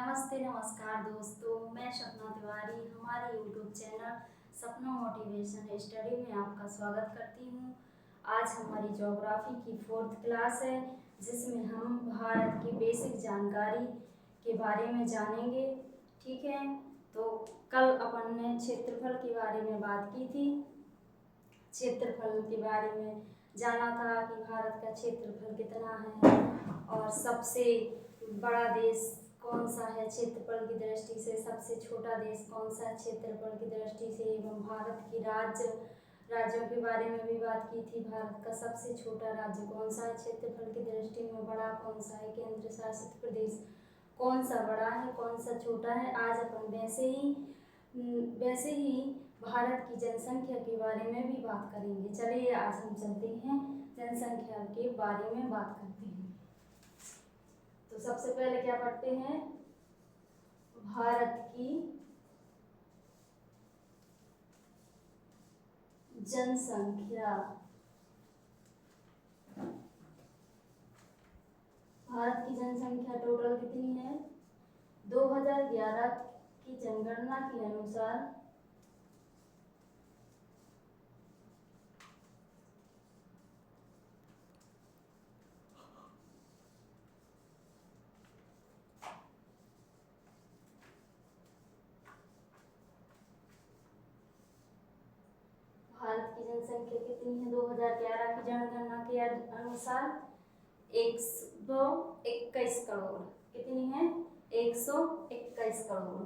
नमस्ते नमस्कार दोस्तों, मैं सपना तिवारी हमारे यूट्यूब चैनल सपना मोटिवेशन स्टडी में आपका स्वागत करती हूँ। आज हमारी ज्योग्राफी की 4th क्लास है, जिसमें हम भारत की बेसिक जानकारी के बारे में जानेंगे। ठीक है, तो कल अपन ने क्षेत्रफल के बारे में बात की थी। क्षेत्रफल के बारे में जाना था कि भारत का क्षेत्रफल कितना है और सबसे बड़ा देश कौन सा है क्षेत्रफल की दृष्टि से, सबसे छोटा देश कौन सा है क्षेत्रफल की दृष्टि से, एवं भारत की राज्यों के बारे में भी बात की थी। भारत का सबसे छोटा राज्य कौन सा है क्षेत्रफल की दृष्टि में, बड़ा कौन सा है, केंद्र शासित प्रदेश कौन सा बड़ा है कौन सा छोटा है। आज अपन वैसे ही भारत की जनसंख्या के बारे में भी बात करेंगे। चलिए आज हम चलते हैं जनसंख्या के बारे में बात करते हैं। तो सबसे पहले क्या पढ़ते हैं, भारत की जनसंख्या। भारत की जनसंख्या टोटल कितनी है? 2011 की जनगणना के अनुसार भारत की जनसंख्या कितनी है? 2011 की जनगणना के अनुसार 121 करोड़। कितनी है? 121 करोड़।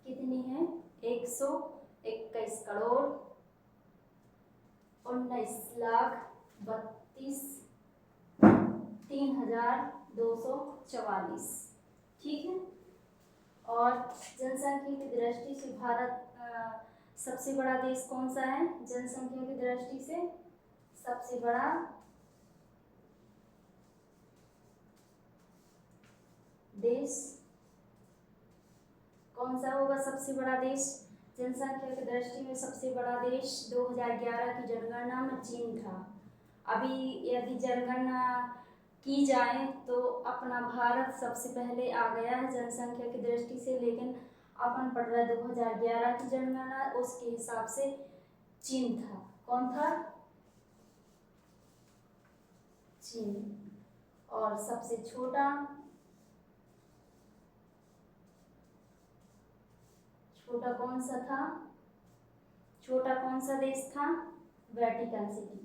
कितनी है? 121 करोड़ 19,32,344। ठीक है, और जनसंख्या की दृष्टि से भारत सबसे बड़ा देश कौन सा है? जनसंख्या की दृष्टि से सबसे बड़ा देश कौन सा होगा? सबसे बड़ा देश जनसंख्या की दृष्टि में सबसे बड़ा देश 2011 की जनगणना में चीन था। अभी यदि जनगणना की जाए तो अपना भारत सबसे पहले आ गया है जनसंख्या की दृष्टि से, लेकिन अपन पढ़ रहे 2011 की जनगणना, उसके हिसाब से चीन था। कौन था? चीन। और सबसे छोटा कौन सा था? छोटा कौन सा देश था? Vatican city.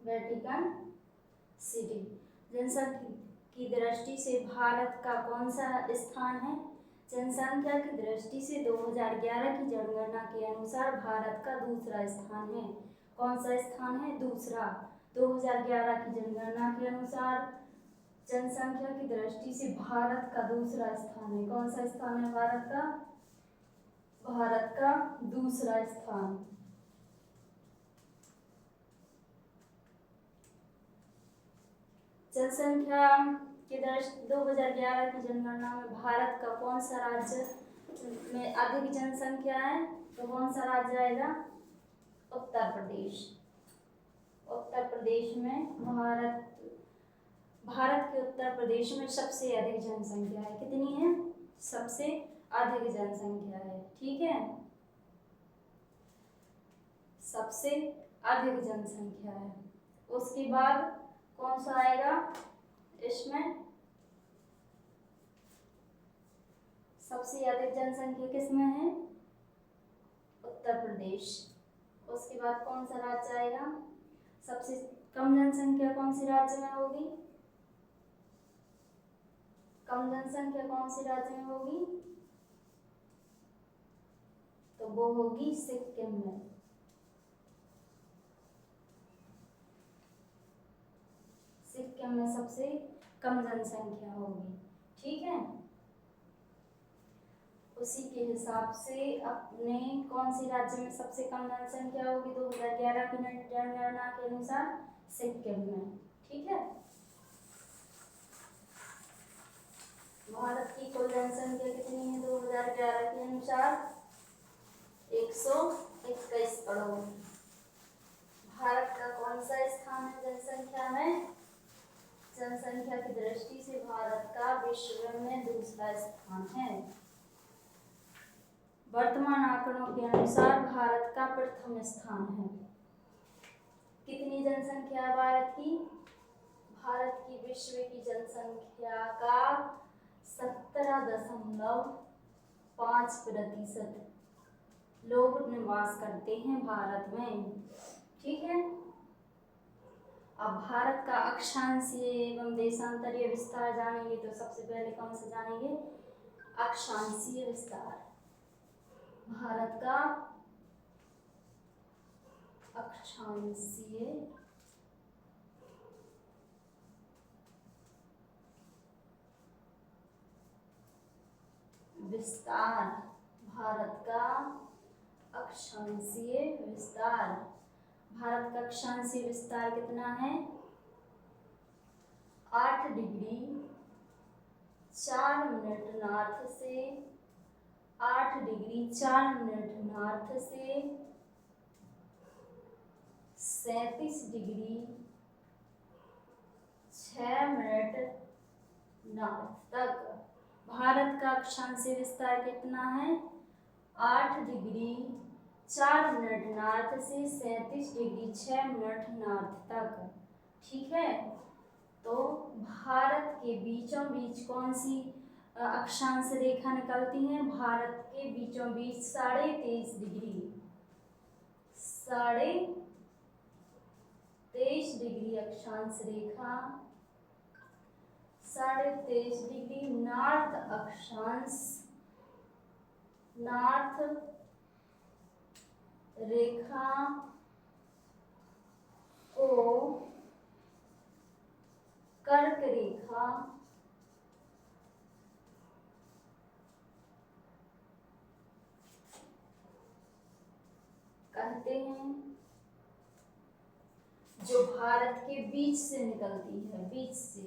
Vatican city. जनसंख्या की दृष्टि से भारत का कौन सा स्थान है? जनसंख्या की दृष्टि से 2011 की जनगणना के अनुसार भारत का दूसरा स्थान है। कौन सा स्थान है? दूसरा। 2011 की जनगणना के अनुसार जनसंख्या की दृष्टि से भारत का दूसरा स्थान है। कौन सा स्थान है भारत का? भारत का दूसरा स्थान। जनसंख्या की दृष्टि 2011 की जनगणना में भारत का कौन सा राज्य में अधिक जनसंख्या है? तो कौन सा राज्य आएगा? उत्तर प्रदेश। उत्तर प्रदेश में भारत के उत्तर प्रदेश में सबसे अधिक जनसंख्या है। कितनी है? सबसे अधिक जनसंख्या है। ठीक है, सबसे अधिक जनसंख्या है। उसके बाद कौन सा आएगा इसमें? सबसे अधिक जनसंख्या किसमें है? उत्तर प्रदेश। उसके बाद कौन सा राज्य आएगा? सबसे कम जनसंख्या कौन सी राज्य में होगी? कम जनसंख्या कौन सी राज्य में होगी? तो वो होगी सिक्किम में। सिक्किम में सबसे कम जनसंख्या होगी। ठीक है, उसी के हिसाब से अपने कौन सी राज्य में सबसे कम जनसंख्या होगी 2011 की जनगणना के अनुसार? सिक्किम में। ठीक है। भारत की कुल जनसंख्या कितनी है 2011 के अनुसार? 121 करोड़। भारत का कौन सा स्थान है जनसंख्या में? जनसंख्या की दृष्टि से भारत का विश्व में दूसरा स्थान है। वर्तमान आंकड़ों के अनुसार भारत का प्रथम स्थान है। कितनी जनसंख्या है भारत की? भारत की विश्व की जनसंख्या का 17.5% लोग निवास करते हैं भारत में। ठीक है। अब भारत का अक्षांशीय एवं देशांतरीय विस्तार जानेंगे तो सबसे पहले कौन सा जानेंगे? अक्षांशीय विस्तार। भारत का अक्षांशीय विस्तार। भारत का अक्षांशीय विस्तार। भारत का अक्षांशीय विस्तार कितना है? 8 डिग्री 4 मिनट नॉर्थ से 8 डिग्री 4 मिनट नॉर्थ से 37 डिग्री 6 मिनट नॉर्थ तक। भारत का अक्षांशीय विस्तार कितना है? 8 डिग्री 4 मिनट नॉर्थ से 37 डिग्री 6 मिनट नॉर्थ तक। ठीक है। तो भारत के बीचों बीच कौन सी अक्षांश रेखा निकलती है? भारत के बीचों बीच 23.5 डिग्री 23.5 डिग्री अक्षांश रेखा 23.5 डिग्री नॉर्थ अक्षांश नॉर्थ रेखा को कर्क रेखा कहते हैं, जो भारत के बीच से निकलती है, बीच से,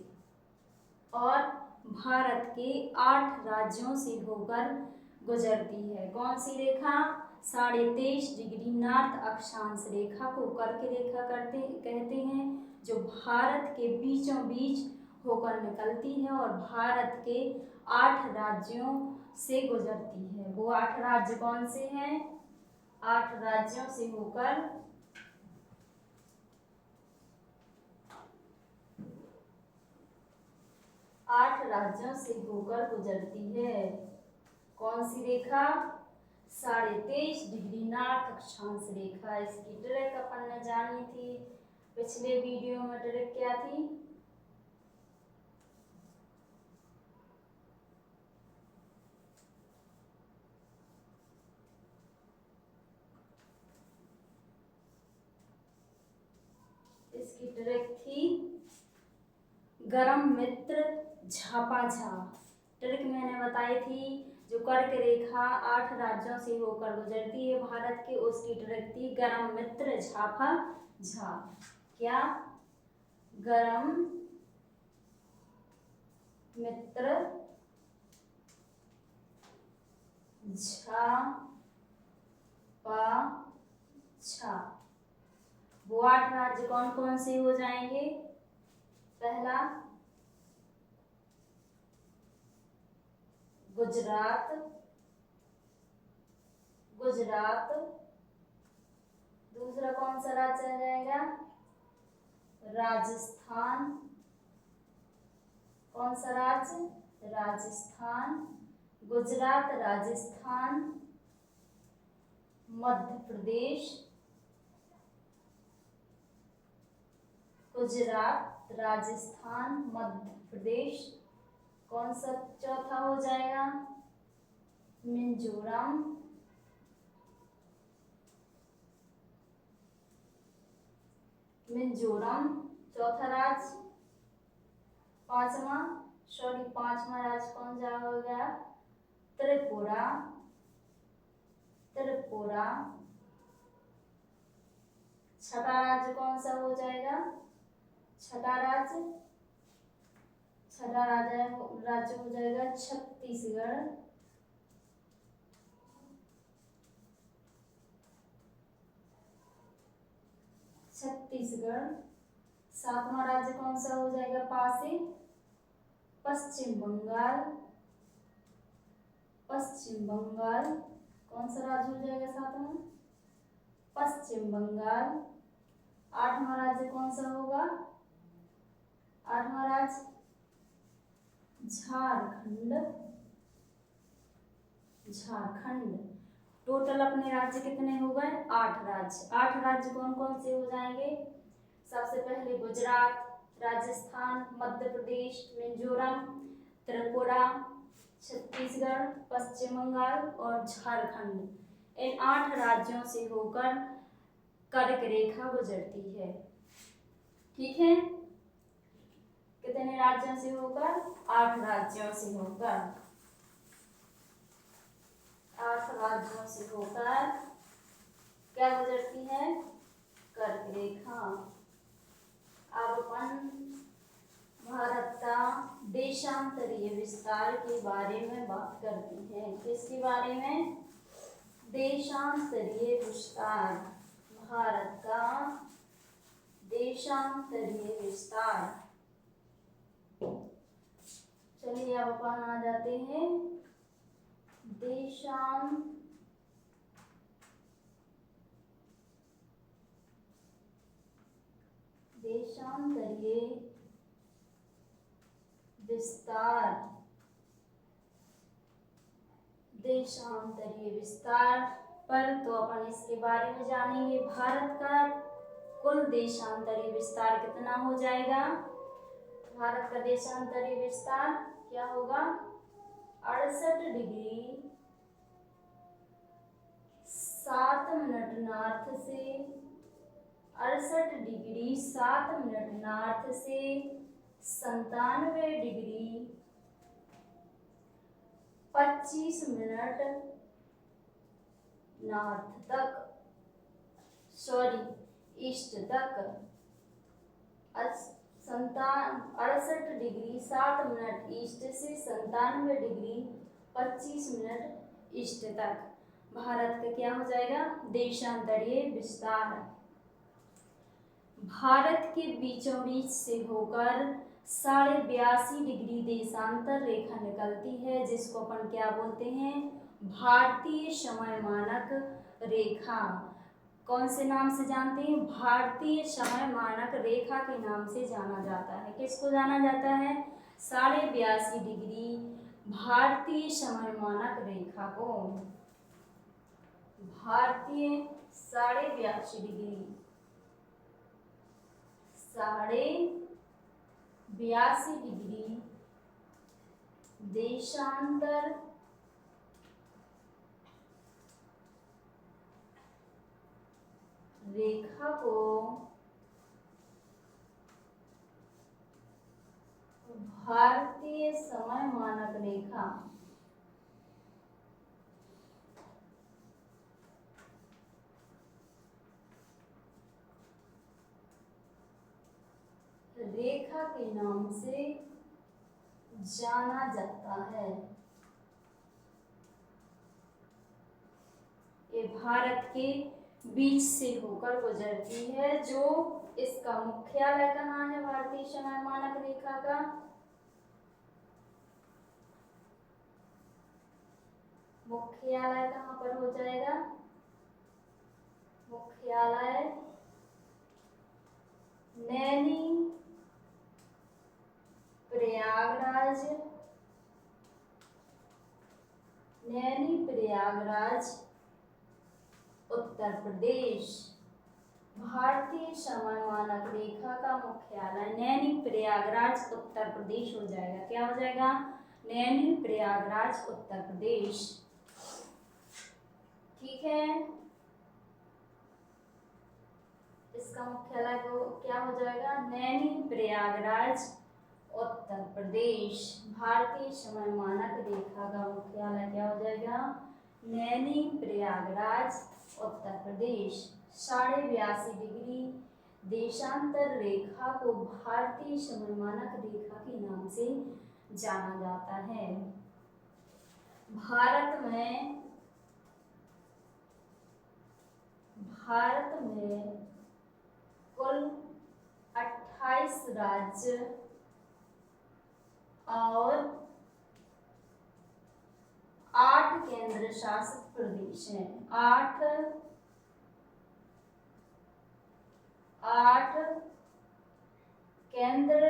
और भारत के 8 राज्यों से होकर गुजरती है। कौन सी रेखा? 23.5 डिग्री नॉर्थ अक्षांश रेखा को कर्क रेखा कहते हैं, जो भारत के बीचों बीच होकर निकलती है और भारत के 8 राज्यों से गुजरती है। वो 8 राज्य कौन से हैं? 8 राज्यों से होकर 8 राज्यों से होकर गुजरती है। कौन सी रेखा? 23.5 डिग्री नॉर्थ अक्षांश रेखा। इसकी ट्रिक अपन ने जानी थी पिछले वीडियो में। ट्रिक क्या थी? इसकी ट्रिक थी गरम मित्र झापाझा। ट्रिक मैंने बताई थी, जो कर्क रेखा 8 राज्यों से होकर गुजरती है भारत के, उसकी ट्रिक थी गरम मित्र झापाझा। क्या? गरम मित्र झापाझा। वो 8 राज्य कौन कौन से हो जाएंगे? पहला गुजरात, दूसरा कौन सा राज्य आ जाएगा? राजस्थान। कौन सा राज्य? राजस्थान। गुजरात, राजस्थान, मध्य प्रदेश, गुजरात, राजस्थान, मध्य प्रदेश। कौन सा चौथा हो जाएगा? मिजोरम, चौथा राज्य। पांचवा राज्य कौन सा हो गया? त्रिपुरा। छठा राज्य कौन सा हो जाएगा? छठा राज्य राज्य हो जाएगा छत्तीसगढ़। छत्तीसगढ़। सातवां राज्य कौन सा हो जाएगा पास से? पश्चिम बंगाल। पश्चिम बंगाल कौन सा राज्य हो जाएगा सातवां? पश्चिम बंगाल। आठवां राज्य कौन सा होगा? आठवां राज्य झारखंड। झारखंड। टोटल अपने राज्य कितने हो गए? 8 राज्य। 8 राज्य कौन कौन से हो जाएंगे? सबसे पहले गुजरात, राजस्थान, मध्य प्रदेश, मिजोरम, त्रिपुरा, छत्तीसगढ़, पश्चिम बंगाल और झारखंड। इन 8 राज्यों से होकर कर्क रेखा गुजरती है। ठीक है, कितने राज्यों से होकर? 8 राज्यों से होकर। 8 राज्यों से होकर क्या गुजरती है? कर्क रेखा। अब अपन भारत का देशांतरीय विस्तार के बारे में बात करते हैं। किसके बारे में? देशांतरीय विस्तार। भारत का देशांतरीय विस्तार। चलिए अब अपन आ जाते हैं देशांतरीय विस्तार। देशांतरीय विस्तार पर तो अपन इसके बारे में जानेंगे। भारत का कुल देशांतरीय विस्तार कितना हो जाएगा? भारत का देशांतरीय विस्तार क्या होगा? 68 डिग्री 7 मिनट नॉर्थ से 68 डिग्री 7 मिनट नॉर्थ से 97 डिग्री 25 मिनट नॉर्थ तक, ईस्ट तक। 68 डिग्री 7 मिनट ईस्ट से 97 डिग्री 25 मिनट ईस्ट तक भारत का क्या हो जाएगा? देशांतरीय विस्तार। भारत के बीचों बीच से होकर 82.5 डिग्री देशांतर रेखा निकलती है, जिसको अपन क्या बोलते हैं? भारतीय समय मानक रेखा। कौन से नाम से जानते हैं? भारतीय समय मानक रेखा के नाम से जाना जाता है। किसको जाना जाता है? 82.5 डिग्री भारतीय समय मानक रेखा को। भारतीय 82.5 डिग्री 82.5 डिग्री देशांतर रेखा को भारतीय समय मानक रेखा के नाम से जाना जाता है। ये भारत के बीच से होकर गुजरती है। जो इसका मुख्यालय कहाँ है? भारतीय समय मानक रेखा का मुख्यालय कहाँ पर हो जाएगा? मुख्यालय नैनी प्रयागराज उत्तर प्रदेश। भारतीय समय मानक रेखा का मुख्यालय नैनी प्रयागराज उत्तर प्रदेश हो जाएगा। क्या हो जाएगा? नैनी प्रयागराज उत्तर प्रदेश। ठीक है, इसका मुख्यालय को क्या हो जाएगा? नैनी प्रयागराज उत्तर प्रदेश। भारतीय समय मानक रेखा का मुख्यालय क्या हो जाएगा? नैनी प्रयागराज उत्तर प्रदेश। 82.5 डिग्री देशांतर रेखा को भारतीय समय मानक रेखा के नाम से जाना जाता है। भारत में कुल 28 राज्य और 8 केंद्र शासित प्रदेश हैं। 8 केंद्र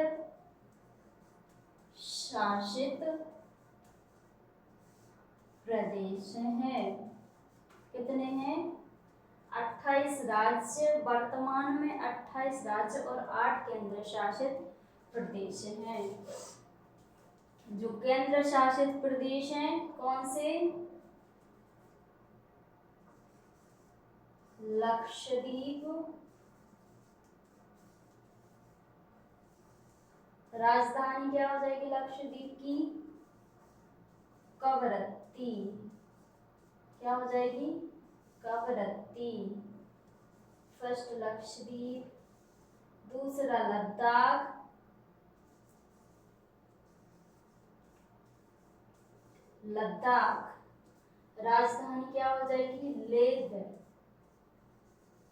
शासित प्रदेश हैं। कितने हैं? 28 राज्य, वर्तमान में 28 राज्य और 8 केंद्र शासित प्रदेश हैं। जो केंद्र शासित प्रदेश हैं कौन से? लक्षद्वीप, राजधानी क्या हो जाएगी लक्षद्वीप की? कवरत्ती। क्या हो जाएगी? कवरत्ती। फर्स्ट लक्षद्वीप, दूसरा लद्दाख, राजधानी क्या हो जाएगी? लेह।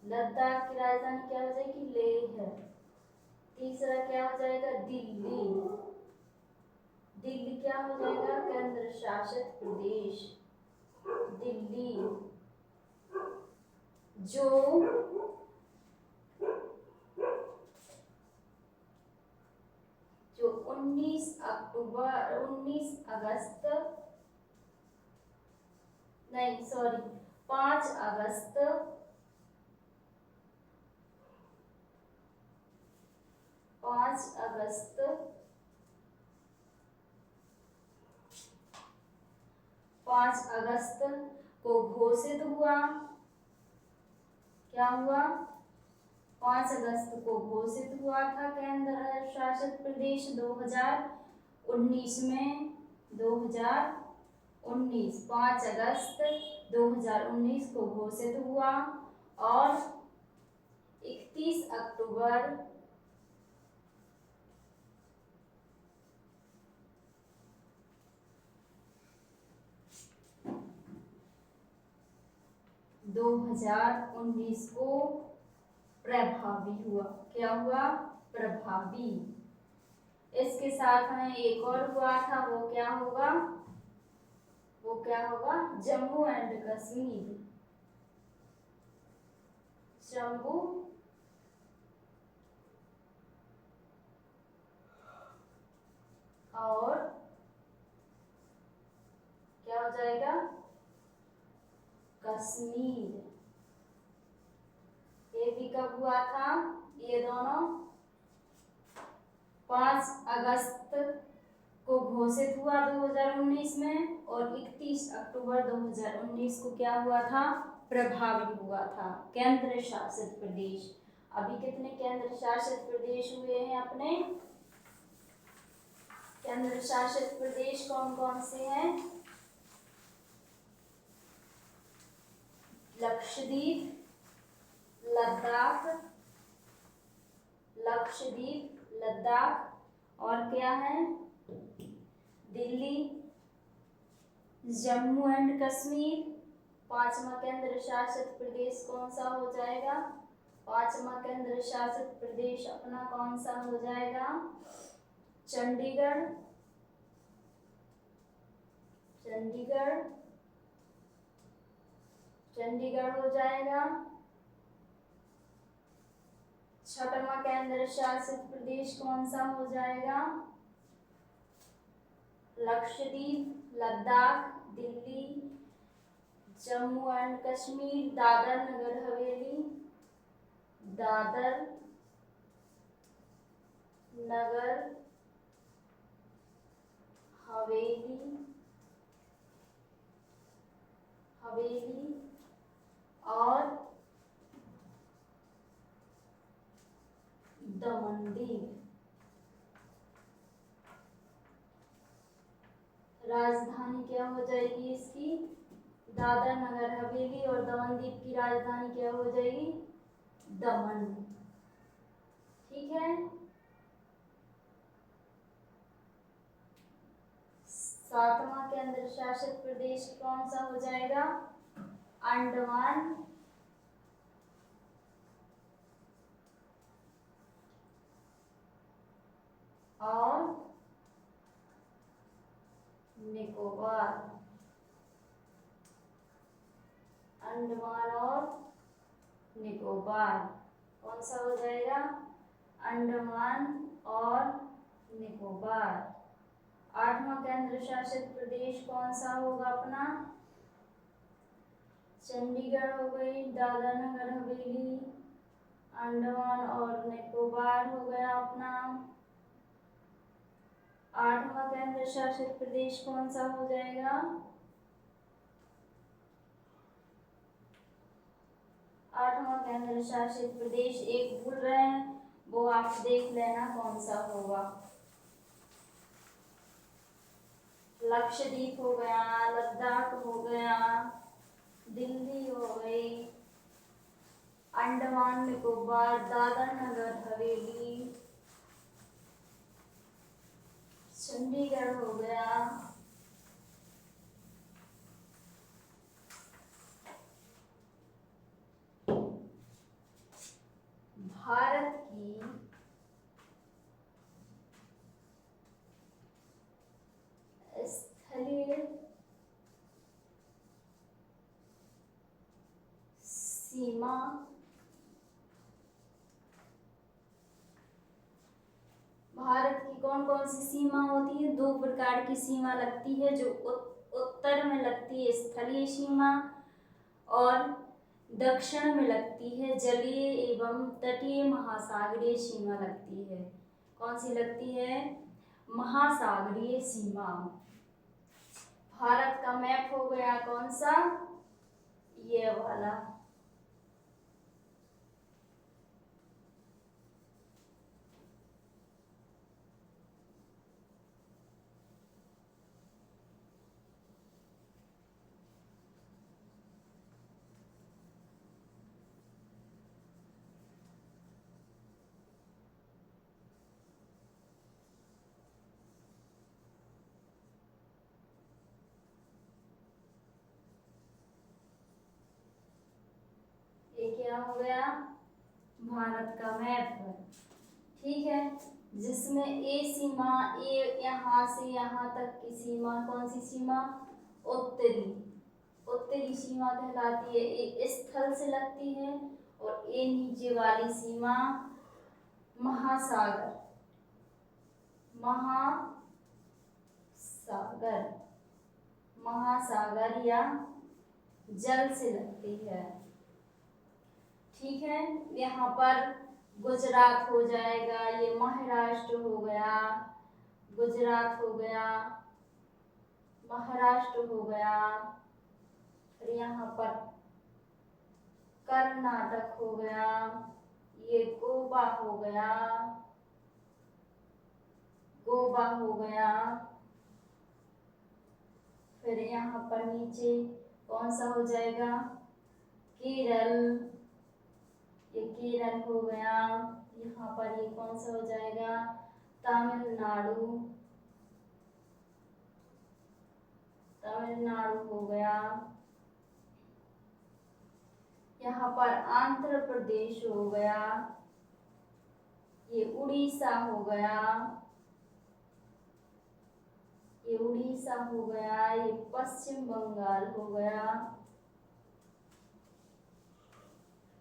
लद्दाख की राजधानी क्या हो जाएगी? लेह। तीसरा क्या हो जाएगा? दिल्ली। दिल्ली क्या हो जाएगा? केंद्र शासित प्रदेश दिल्ली। जो 19 अगस्त 5 अगस्त 5 अगस्त को घोषित हुआ। क्या हुआ? 5 अगस्त को घोषित हुआ था केंद्र शासित प्रदेश 2019 में। 5 अगस्त 2019 को घोषित हुआ और 31 अक्टूबर 2019 को प्रभावी हुआ। क्या हुआ? प्रभावी। इसके साथ में एक और हुआ था, वो क्या होगा? जम्मू एंड कश्मीर। जम्मू और क्या हो जाएगा? कश्मीर। ये भी कब हुआ था? ये दोनों 5 अगस्त को घोषित हुआ 2019 में और 31 अक्टूबर 2019 को क्या हुआ था? प्रभावी हुआ था केंद्र शासित प्रदेश। अभी कितने केंद्र शासित प्रदेश हुए हैं अपने? केंद्र शासित प्रदेश कौन कौन से हैं? लक्षद्वीप, लद्दाख और क्या है? दिल्ली, जम्मू एंड कश्मीर। 5वां केंद्र शासित प्रदेश कौन सा हो जाएगा? 5वां केंद्र शासित प्रदेश अपना कौन सा हो जाएगा? चंडीगढ़। हो जाएगा। 6वां केंद्र शासित प्रदेश कौन सा हो जाएगा? लक्षद्वीप, लद्दाख, दिल्ली, जम्मू एंड कश्मीर, दादर नगर हवेली, और दमन दीव। राजधानी क्या हो जाएगी इसकी? दादर नगर हवेली और दमन दीव की राजधानी क्या हो जाएगी? दमन। ठीक है। सातवां केंद्र शासित प्रदेश कौन सा हो जाएगा? अंडमान और निकोबार। अंडमान और निकोबार कौन सा हो जाएगा? अंडमान और निकोबार। आठवां केंद्र शासित प्रदेश कौन सा होगा अपना? चंडीगढ़ हो गई, दादरा नगर हवेली, अंडमान और निकोबार हो गया अपना। आठवां केंद्र शासित प्रदेश कौन सा हो जाएगा? आठवां केंद्र शासित प्रदेश एक भूल रहे हैं, वो आप देख लेना कौन सा होगा। लक्षद्वीप हो गया, लद्दाख हो गया, दिल्ली हो गई, अंडमान निकोबार, दादरा नगर हवेली, चंडीगढ़ हो गया, भारत की स्थलीय सीमा भारत की कौन कौन सी सीमा होती है? दो प्रकार की सीमा लगती है, जो उत्तर में लगती है स्थलीय सीमा और दक्षिण में लगती है जलीय एवं तटीय महासागरीय सीमा लगती है। कौन सी लगती है? महासागरीय सीमा। भारत का मैप हो गया कौन सा? ये वाला। ये क्या हो गया? भारत का मैप। ठीक है, जिसमें ए सीमा, ए यहाँ से यहाँ तक की सीमा कौन सी सीमा? उत्तरी। उत्तरी सीमा कहलाती है, ए स्थल से लगती है, और ए नीचे वाली सीमा महासागर। महासागर या जल से लगती है। ठीक है, यहाँ पर गुजरात हो जाएगा, ये महाराष्ट्र हो गया, गुजरात हो गया, महाराष्ट्र हो गया, और यहाँ पर कर्नाटक हो गया, ये गोवा हो गया, गोवा हो गया। फिर यहाँ पर नीचे कौन सा हो जाएगा? केरल, ये केरल हो गया। यहाँ पर ये कौन सा हो जाएगा? तमिलनाडु, तमिलनाडु हो गया। यहाँ पर आंध्र प्रदेश हो गया, ये उड़ीसा हो गया, ये उड़ीसा हो गया, ये पश्चिम बंगाल हो गया।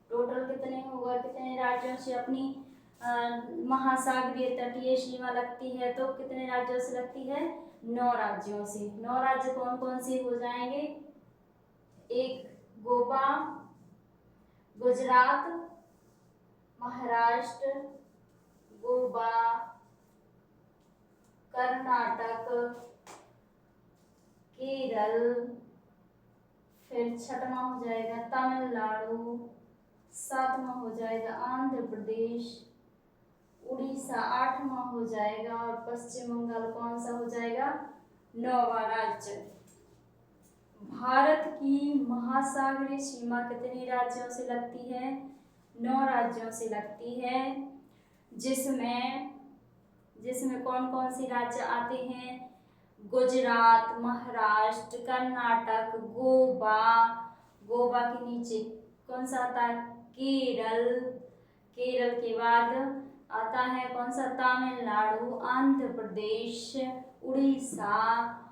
टोटल कितने होगा? कितने राज्यों से अपनी महासागरीय तटीय सीमा लगती है? तो कितने राज्यों से लगती है? 9 राज्यों से। 9 राज्य कौन कौन से हो जाएंगे? एक गोवा, गुजरात, महाराष्ट्र, गोवा, कर्नाटक, केरल, फिर छठवां हो जाएगा तमिलनाडु, सातवां हो जाएगा आंध्र प्रदेश, उड़ीसा आठवां हो जाएगा, और पश्चिम बंगाल कौन सा हो जाएगा? 9वां राज्य। भारत की महासागरीय सीमा कितने राज्यों से लगती है? 9 राज्यों से लगती है। जिसमें जिसमें कौन कौन सी राज्य आते हैं? गुजरात, महाराष्ट्र, कर्नाटक, गोवा। गोवा के नीचे कौन सा आता है? केरल। केरल के बाद आता है कौन सा? तमिलनाडु, आंध्र प्रदेश, उड़ीसा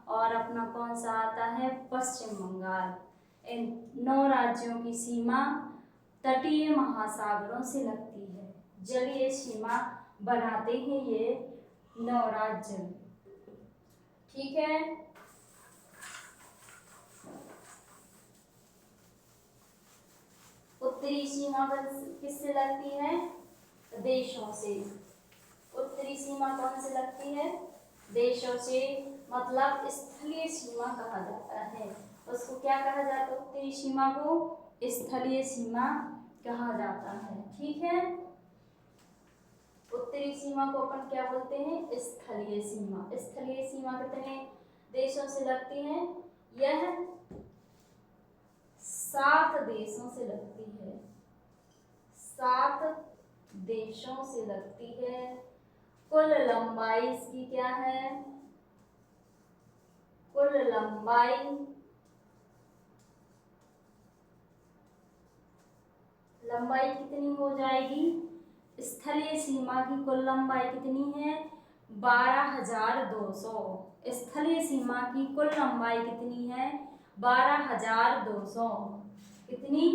और अपना कौन सा आता है? पश्चिम बंगाल। इन 9 राज्यों की सीमा तटीय महासागरों से लगती है। जलीय सीमा बनाते हैं ये 9 राज्य। ठीक है। उत्तरी सीमा किससे लगती है? देशों से। उत्तरी सीमा कौन से लगती है? देशों से, मतलब स्थलीय सीमा कहा जाता है उसको। क्या कहा जाता है? उत्तरी सीमा को स्थलीय सीमा कहा जाता है। ठीक है। उत्तरी सीमा को अपन क्या बोलते हैं? स्थलीय सीमा। स्थलीय सीमा कितने देशों से लगती है? यह 7 देशों से लगती है। 7 देशों से लगती है। कुल लंबाई इसकी क्या है? कुल लंबाई कितनी हो जाएगी? स्थलीय सीमा की कुल लंबाई कितनी है? 12,200। स्थलीय सीमा की कुल लंबाई कितनी है? 12,200। कितनी?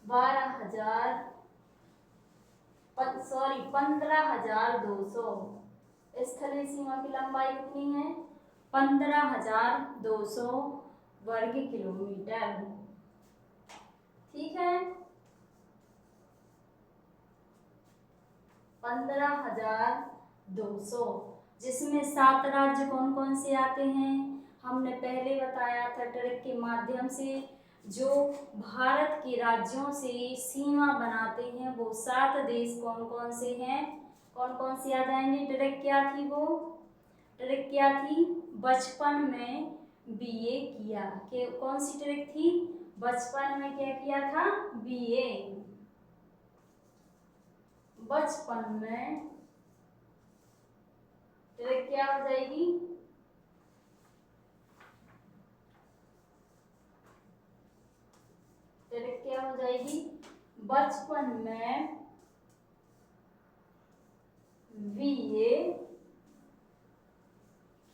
15,200। स्थलीय सीमा की लंबाई कितनी है? 15,200 वर्ग किलोमीटर। ठीक है। 15,200, जिसमें 7 राज्य कौन कौन से आते हैं? हमने पहले बताया था ट्रैक के माध्यम से। जो भारत के राज्यों से सीमा बनाते हैं वो 7 देश कौन कौन से हैं? कौन कौन से आ जाएंगे? ट्रैक क्या थी वो? ट्रैक क्या थी? बचपन में बीए किया। कि कौन सी ट्रैक थी? बचपन में क्या किया था? बीए। बचपन में ट्रैक क्या हो जाएगी? ट्रैक क्या हो जाएगी? बचपन में बीए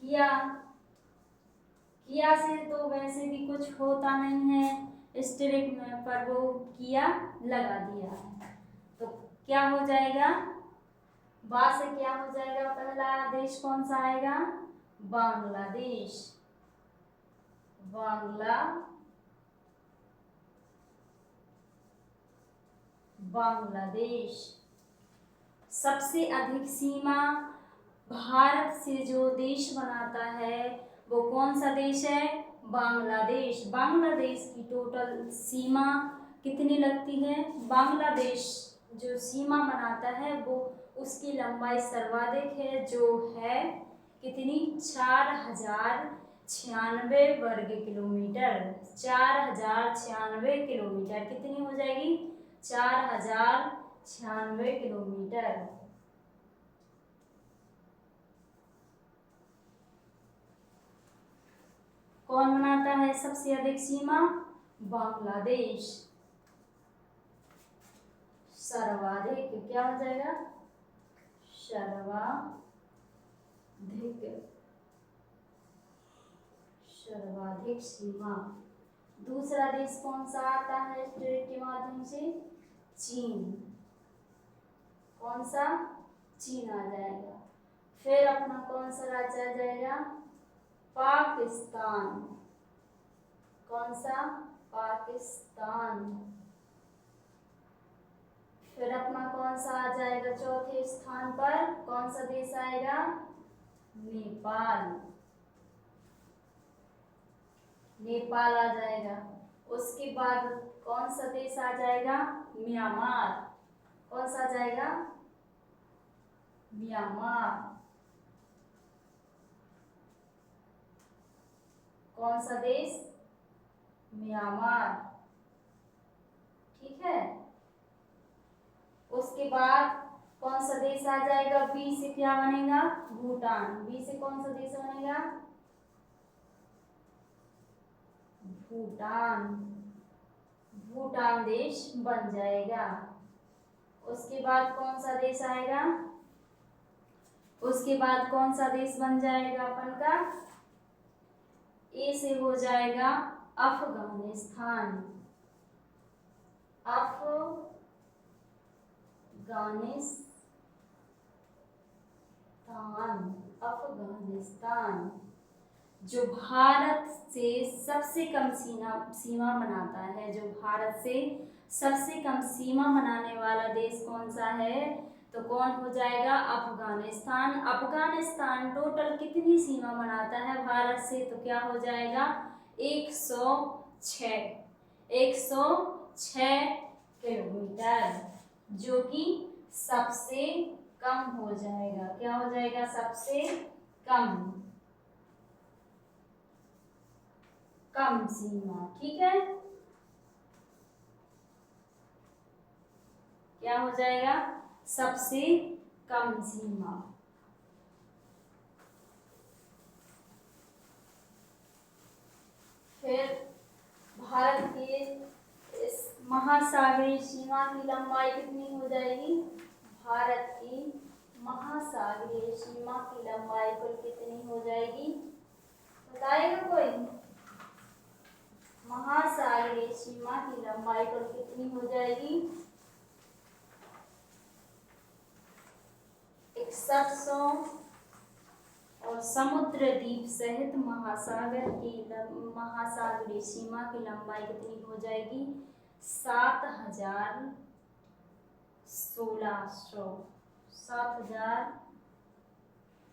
किया। किया से तो वैसे भी कुछ होता नहीं है इस ट्रैक में, पर वो किया लगा दिया है तो क्या हो जाएगा? बा से क्या हो जाएगा? पहला देश कौन सा आएगा? बांग्लादेश। बांग्लादेश। सबसे अधिक सीमा भारत से जो देश बनाता है वो कौन सा देश है? बांग्लादेश। बांग्लादेश की टोटल सीमा कितनी लगती है? बांग्लादेश जो सीमा बनाता है वो उसकी लंबाई सर्वाधिक है, जो है कितनी? 4,096 वर्ग किलोमीटर। 4,096 किलोमीटर। कितनी हो जाएगी? 4,096 किलोमीटर। कौन बनाता है सबसे अधिक सीमा? बांग्लादेश। सर्वाधिक क्या हो जाएगा? सर्वाधिक सीमा। दूसरा देश कौन सा आता है ट्रेड के माध्यम से? चीन। कौन सा? चीन आ जाएगा। फिर अपना कौन सा राज्य आ जाएगा? पाकिस्तान। कौन सा? पाकिस्तान। फिर अपना कौन सा आ जाएगा चौथे स्थान पर? कौन सा देश आएगा? नेपाल। नेपाल आ जाएगा। उसके बाद कौन सा देश आ जाएगा? म्यांमार। कौन सा आ जाएगा? म्यांमार। कौन सा देश? म्यांमार। ठीक है। उसके बाद कौन सा देश आ जाएगा? बी से क्या बनेगा? भूटान। बी से कौन सा देश बनेगा? भूटान। भूटान देश बन जाएगा। उसके बाद कौन सा देश आएगा? उसके बाद कौन सा देश बन जाएगा अपन का? ए से हो जाएगा अफगानिस्तान। अफगानिस्तान जो भारत से सबसे कम सीमा बनाता है, जो भारत से सबसे कम सीमा बनाने वाला देश कौन सा है? तो कौन हो जाएगा? अफगानिस्तान। अफगानिस्तान टोटल कितनी सीमा बनाता है भारत से? तो क्या हो जाएगा? 106 किलोमीटर, जो कि सबसे कम हो जाएगा। क्या हो जाएगा? सबसे कम सीमा। ठीक है, क्या हो जाएगा? सबसे कम सीमा। फिर भारत के इस महासागरीय सीमा की लंबाई कितनी हो जाएगी? भारत की महासागरीय सीमा की लंबाई कुल कितनी हो जाएगी? बताएगा कोई? महासागरीय सीमा की लंबाई कुल कितनी हो जाएगी? 6100। और समुद्र द्वीप सहित महासागरीय सीमा की लंबाई कितनी हो जाएगी? 7100।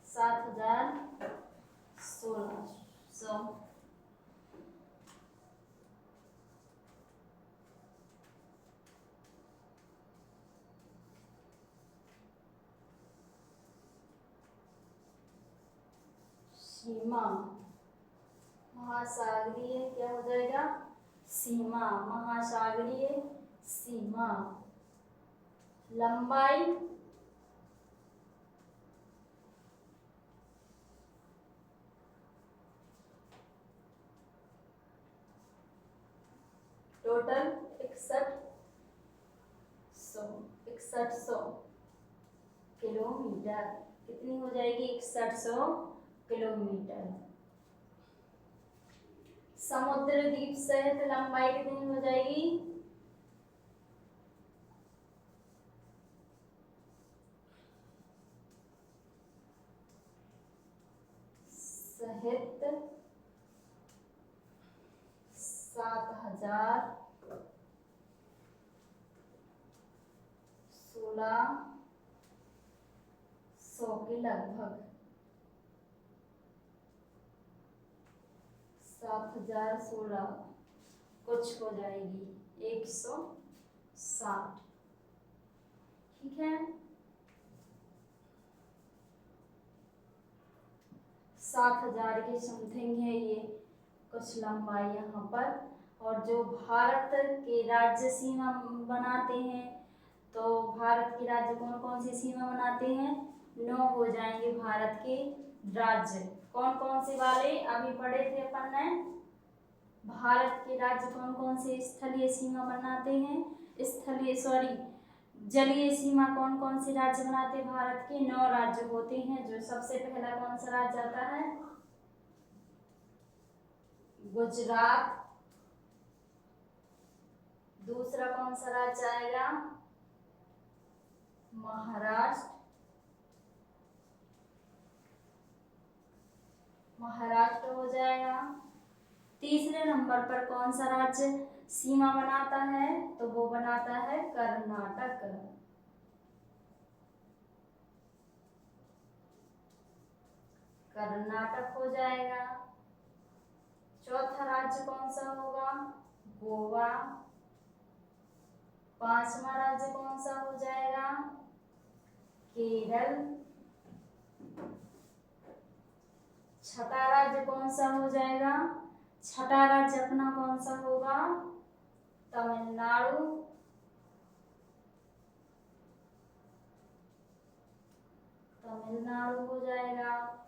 7600। सीमा महासागरीय क्या हो जाएगा? सीमा महासागरीय सीमा लंबाई टोटल 6100 किलोमीटर। कितनी हो जाएगी? 6100 किलोमीटर। समुद्र द्वीप सहित लंबाई कितनी हो जाएगी? सहित 7600 के लगभग। 7016 कुछ हो जाएगी 160। ठीक है, 7000 के समथिंग है ये कुछ लंबाई यहाँ पर। और जो भारत के राज्य सीमा बनाते हैं, तो भारत के राज्य कौन कौन सी सीमा बनाते हैं? 9 हो जाएंगे भारत के राज्य। कौन कौन से वाले? अभी पढ़े थे अपन ने। भारत के राज्य कौन कौन से स्थलीय सीमा बनाते हैं? जलीय सीमा कौन कौन से राज्य बनाते हैं? भारत के 9 राज्य होते हैं। जो सबसे पहला कौन सा राज्य आता है? गुजरात। दूसरा कौन सा राज्य आएगा? महाराष्ट्र हो जाएगा। तीसरे नंबर पर कौन सा राज्य सीमा बनाता है? तो वो बनाता है कर्नाटक। कर्नाटक हो जाएगा। चौथा राज्य कौन सा होगा? गोवा। पांचवा राज्य कौन सा हो जाएगा? केरल। छठा राज्य कौन सा हो जाएगा? छठा राज्य अपना कौन सा होगा? तमिलनाडु। तमिलनाडु हो जाएगा।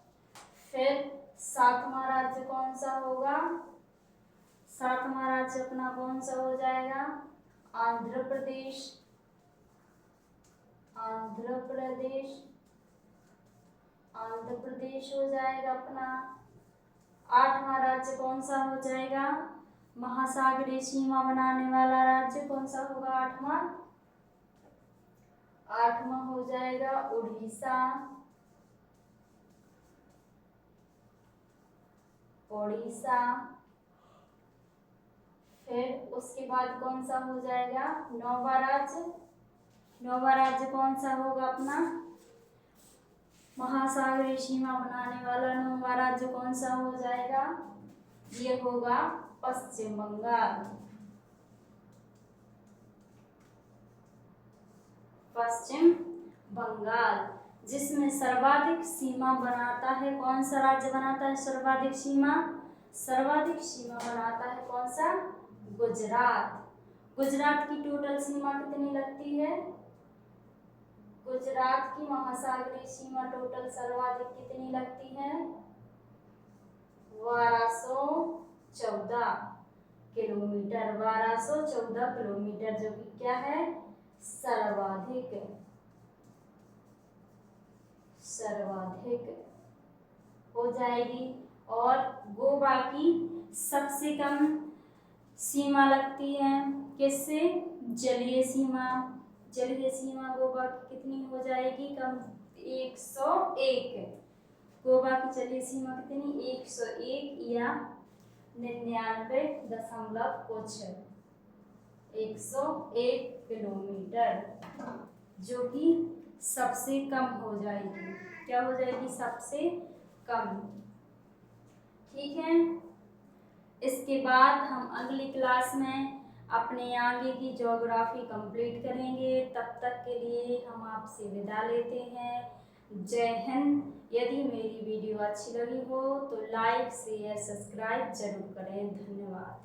फिर सातवां राज्य कौन सा होगा? सातवां राज्य अपना कौन सा हो जाएगा? आंध्र प्रदेश। आंध्र प्रदेश, आंध्र प्रदेश हो जाएगा अपना। आठवां राज्य कौन सा हो जाएगा? महासागरीय सीमा बनाने वाला राज्य कौन सा होगा? आठवां, आठवां हो जाएगा उड़ीसा। उड़ीसा। फिर उसके बाद कौन सा हो जाएगा? नौवां राज्य। नौवां राज्य कौन सा होगा अपना? महासागरीय सीमा बनाने वाला नौवां राज्य कौन सा हो जाएगा? ये होगा पश्चिम बंगाल। पश्चिम बंगाल, जिसमें सर्वाधिक सीमा बनाता है। कौन सा राज्य बनाता है सर्वाधिक सीमा? सर्वाधिक सीमा बनाता है कौन सा? गुजरात। गुजरात की टोटल सीमा कितनी लगती है? गुजरात की महासागरीय सीमा टोटल सर्वाधिक कितनी लगती है? 1214 किलोमीटर। 1214 किलोमीटर, जो कि क्या है? सर्वाधिक। सर्वाधिक हो जाएगी। और गोवा की सबसे कम सीमा लगती है किससे? जलीय सीमा। जलीय सीमा गोवा की कितनी हो जाएगी? कम 101। गोवा की जलीय सीमा कितनी? 101 या 99 कुछ 101 किलोमीटर, जो कि सबसे कम हो जाएगी। क्या हो जाएगी? सबसे कम। ठीक है। इसके बाद हम अगली क्लास में अपने आगे की ज्योग्राफी कंप्लीट करेंगे। तब तक के लिए हम आपसे विदा लेते हैं। जय हिंद। यदि मेरी वीडियो अच्छी लगी हो तो लाइक शेयर सब्सक्राइब जरूर करें। धन्यवाद।